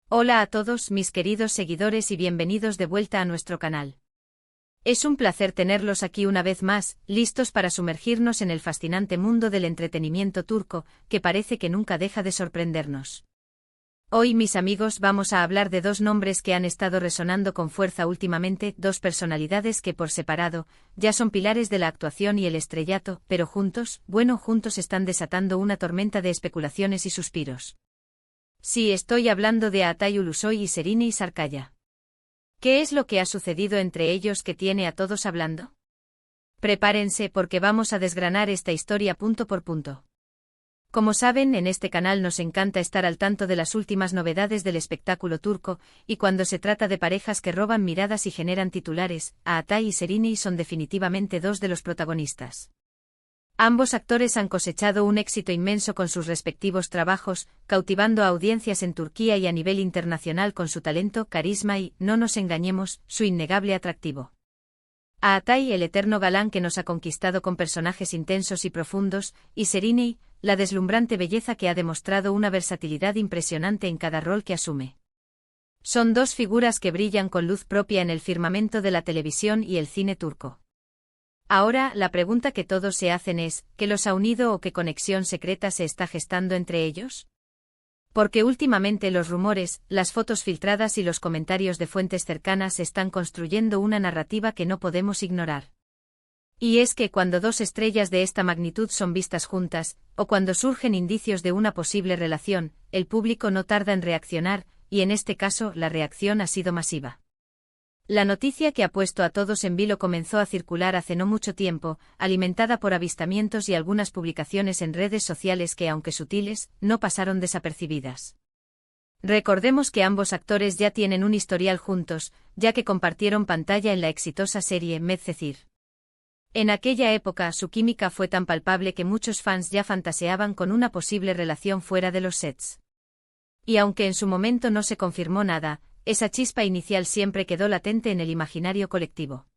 Hola a todos mis queridos seguidores y bienvenidos de vuelta a nuestro canal. Es un placer tenerlos aquí una vez más, listos para sumergirnos en el fascinante mundo del entretenimiento turco, que parece que nunca deja de sorprendernos. Hoy, mis amigos, vamos a hablar de dos nombres que han estado resonando con fuerza últimamente, dos personalidades que por separado, ya son pilares de la actuación y el estrellato, pero juntos, juntos están desatando una tormenta de especulaciones y suspiros. Sí, estoy hablando de Atay Ulusoy y Serine Sarıkaya. ¿Qué es lo que ha sucedido entre ellos que tiene a todos hablando? Prepárense porque vamos a desgranar esta historia punto por punto. Como saben, en este canal nos encanta estar al tanto de las últimas novedades del espectáculo turco, y cuando se trata de parejas que roban miradas y generan titulares, Atay y Serine son definitivamente dos de los protagonistas. Ambos actores han cosechado un éxito inmenso con sus respectivos trabajos, cautivando a audiencias en Turquía y a nivel internacional con su talento, carisma y, no nos engañemos, su innegable atractivo. A Atay, el eterno galán que nos ha conquistado con personajes intensos y profundos, y Serine, la deslumbrante belleza que ha demostrado una versatilidad impresionante en cada rol que asume. Son dos figuras que brillan con luz propia en el firmamento de la televisión y el cine turco. Ahora, la pregunta que todos se hacen es, ¿qué los ha unido o qué conexión secreta se está gestando entre ellos? Porque últimamente los rumores, las fotos filtradas y los comentarios de fuentes cercanas están construyendo una narrativa que no podemos ignorar. Y es que cuando dos estrellas de esta magnitud son vistas juntas, o cuando surgen indicios de una posible relación, el público no tarda en reaccionar, y en este caso la reacción ha sido masiva. La noticia que ha puesto a todos en vilo comenzó a circular hace no mucho tiempo, alimentada por avistamientos y algunas publicaciones en redes sociales que, aunque sutiles, no pasaron desapercibidas. Recordemos que ambos actores ya tienen un historial juntos, ya que compartieron pantalla en la exitosa serie Medcezir. En aquella época su química fue tan palpable que muchos fans ya fantaseaban con una posible relación fuera de los sets. Y aunque en su momento no se confirmó nada, esa chispa inicial siempre quedó latente en el imaginario colectivo.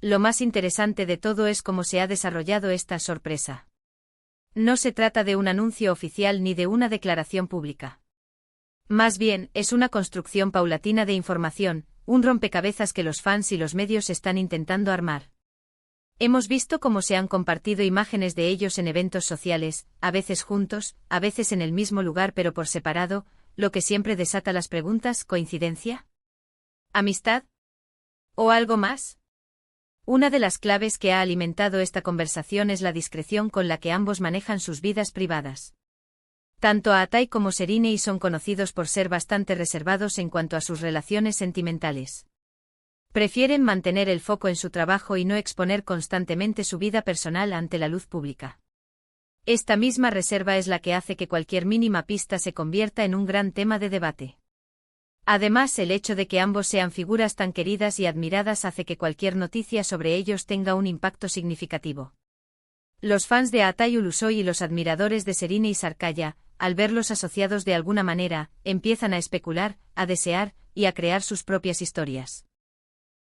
Lo más interesante de todo es cómo se ha desarrollado esta sorpresa. No se trata de un anuncio oficial ni de una declaración pública. Más bien, es una construcción paulatina de información, un rompecabezas que los fans y los medios están intentando armar. Hemos visto cómo se han compartido imágenes de ellos en eventos sociales, a veces juntos, a veces en el mismo lugar pero por separado, lo que siempre desata las preguntas: ¿coincidencia? ¿Amistad? ¿O algo más? Una de las claves que ha alimentado esta conversación es la discreción con la que ambos manejan sus vidas privadas. Tanto Atay como Serine son conocidos por ser bastante reservados en cuanto a sus relaciones sentimentales. Prefieren mantener el foco en su trabajo y no exponer constantemente su vida personal ante la luz pública. Esta misma reserva es la que hace que cualquier mínima pista se convierta en un gran tema de debate. Además, el hecho de que ambos sean figuras tan queridas y admiradas hace que cualquier noticia sobre ellos tenga un impacto significativo. Los fans de Atay Ulusoy y los admiradores de Serine Sarıkaya, al verlos asociados de alguna manera, empiezan a especular, a desear y a crear sus propias historias.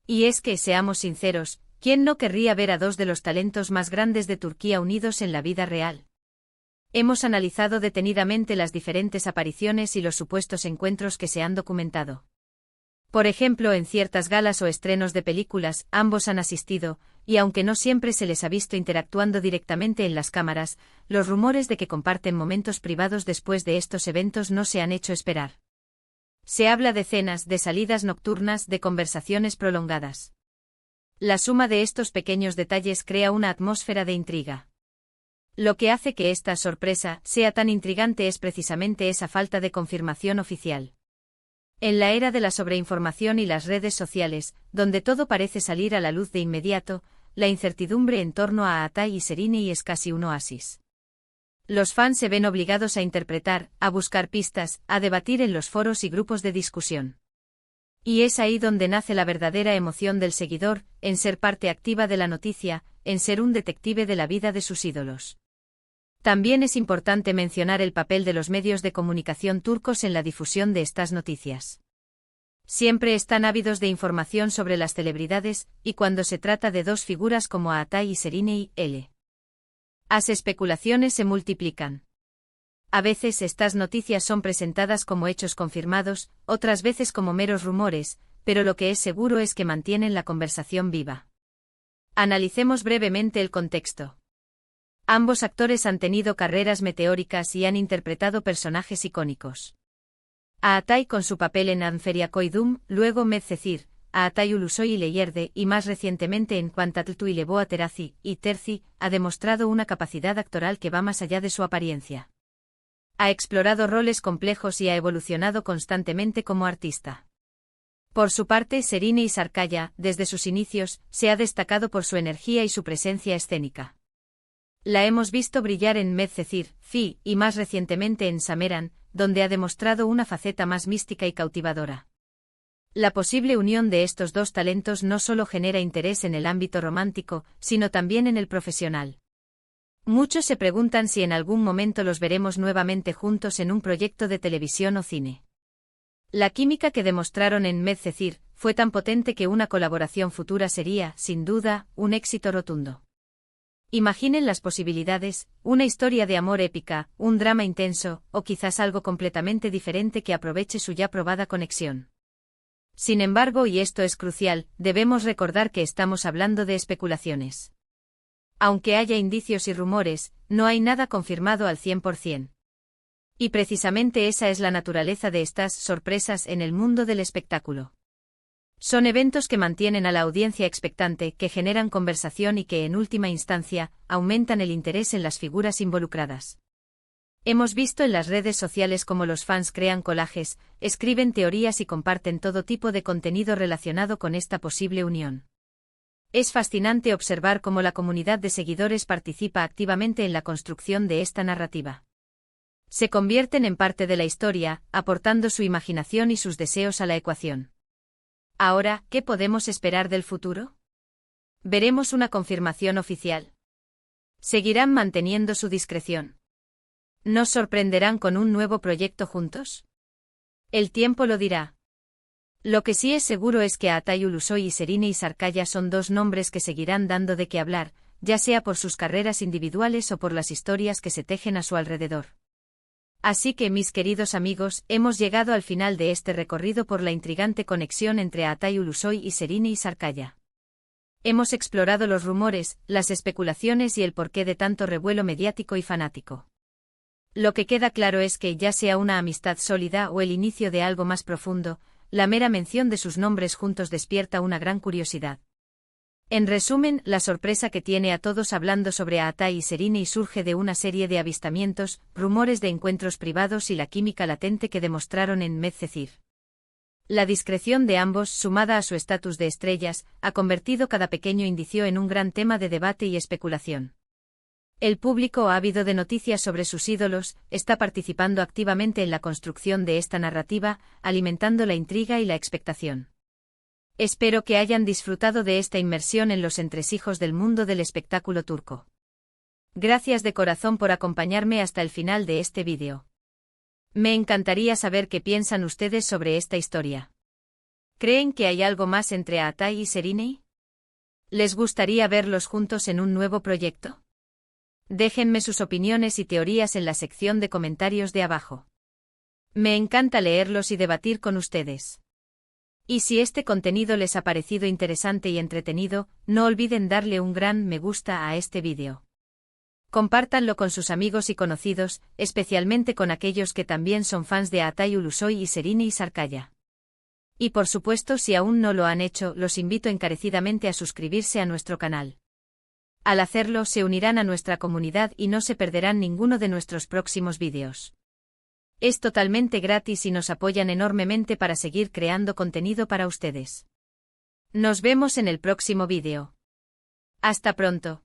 Y es que, seamos sinceros, ¿quién no querría ver a dos de los talentos más grandes de Turquía unidos en la vida real? Hemos analizado detenidamente las diferentes apariciones y los supuestos encuentros que se han documentado. Por ejemplo, en ciertas galas o estrenos de películas, ambos han asistido, y aunque no siempre se les ha visto interactuando directamente en las cámaras, los rumores de que comparten momentos privados después de estos eventos no se han hecho esperar. Se habla de cenas, de salidas nocturnas, de conversaciones prolongadas. La suma de estos pequeños detalles crea una atmósfera de intriga. Lo que hace que esta sorpresa sea tan intrigante es precisamente esa falta de confirmación oficial. En la era de la sobreinformación y las redes sociales, donde todo parece salir a la luz de inmediato, la incertidumbre en torno a Atay y Serine es casi un oasis. Los fans se ven obligados a interpretar, a buscar pistas, a debatir en los foros y grupos de discusión. Y es ahí donde nace la verdadera emoción del seguidor, en ser parte activa de la noticia, en ser un detective de la vida de sus ídolos. También es importante mencionar el papel de los medios de comunicación turcos en la difusión de estas noticias. Siempre están ávidos de información sobre las celebridades, y cuando se trata de dos figuras como Atay y Serine, las especulaciones se multiplican. A veces estas noticias son presentadas como hechos confirmados, otras veces como meros rumores, pero lo que es seguro es que mantienen la conversación viva. Analicemos brevemente el contexto. Ambos actores han tenido carreras meteóricas y han interpretado personajes icónicos. Aatai con su papel en Anferiakoi Doom, luego Medcezir, Aatai Ulusoi y Leyerde y más recientemente en Quantatl y Leboa Terazi y Terzi, ha demostrado una capacidad actoral que va más allá de su apariencia. Ha explorado roles complejos y ha evolucionado constantemente como artista. Por su parte, Serine Isarkaya, desde sus inicios, se ha destacado por su energía y su presencia escénica. La hemos visto brillar en Medcezir, Fi, y más recientemente en Sameran, donde ha demostrado una faceta más mística y cautivadora. La posible unión de estos dos talentos no solo genera interés en el ámbito romántico, sino también en el profesional. Muchos se preguntan si en algún momento los veremos nuevamente juntos en un proyecto de televisión o cine. La química que demostraron en Medcezir fue tan potente que una colaboración futura sería, sin duda, un éxito rotundo. Imaginen las posibilidades, una historia de amor épica, un drama intenso, o quizás algo completamente diferente que aproveche su ya probada conexión. Sin embargo, y esto es crucial, debemos recordar que estamos hablando de especulaciones. Aunque haya indicios y rumores, no hay nada confirmado al 100%. Y precisamente esa es la naturaleza de estas sorpresas en el mundo del espectáculo. Son eventos que mantienen a la audiencia expectante, que generan conversación y que, en última instancia, aumentan el interés en las figuras involucradas. Hemos visto en las redes sociales cómo los fans crean collages, escriben teorías y comparten todo tipo de contenido relacionado con esta posible unión. Es fascinante observar cómo la comunidad de seguidores participa activamente en la construcción de esta narrativa. Se convierten en parte de la historia, aportando su imaginación y sus deseos a la ecuación. Ahora, ¿qué podemos esperar del futuro? ¿Veremos una confirmación oficial? ¿Seguirán manteniendo su discreción? ¿Nos sorprenderán con un nuevo proyecto juntos? El tiempo lo dirá. Lo que sí es seguro es que Aatai Ulusoi y Serine Isarkaya son dos nombres que seguirán dando de qué hablar, ya sea por sus carreras individuales o por las historias que se tejen a su alrededor. Así que, mis queridos amigos, hemos llegado al final de este recorrido por la intrigante conexión entre Aatai Ulusoi y Serine Isarkaya. Hemos explorado los rumores, las especulaciones y el porqué de tanto revuelo mediático y fanático. Lo que queda claro es que, ya sea una amistad sólida o el inicio de algo más profundo, la mera mención de sus nombres juntos despierta una gran curiosidad. En resumen, la sorpresa que tiene a todos hablando sobre Aatai y Serine surge de una serie de avistamientos, rumores de encuentros privados y la química latente que demostraron en Medcezir. La discreción de ambos, sumada a su estatus de estrellas, ha convertido cada pequeño indicio en un gran tema de debate y especulación. El público, ávido de noticias sobre sus ídolos, está participando activamente en la construcción de esta narrativa, alimentando la intriga y la expectación. Espero que hayan disfrutado de esta inmersión en los entresijos del mundo del espectáculo turco. Gracias de corazón por acompañarme hasta el final de este vídeo. Me encantaría saber qué piensan ustedes sobre esta historia. ¿Creen que hay algo más entre Aatai y Serine? ¿Les gustaría verlos juntos en un nuevo proyecto? Déjenme sus opiniones y teorías en la sección de comentarios de abajo. Me encanta leerlos y debatir con ustedes. Y si este contenido les ha parecido interesante y entretenido, no olviden darle un gran me gusta a este vídeo. Compártanlo con sus amigos y conocidos, especialmente con aquellos que también son fans de Aatai Ulusoi y Serine Isarkaya. Y por supuesto, si aún no lo han hecho, los invito encarecidamente a suscribirse a nuestro canal. Al hacerlo, se unirán a nuestra comunidad y no se perderán ninguno de nuestros próximos vídeos. Es totalmente gratis y nos apoyan enormemente para seguir creando contenido para ustedes. Nos vemos en el próximo vídeo. Hasta pronto.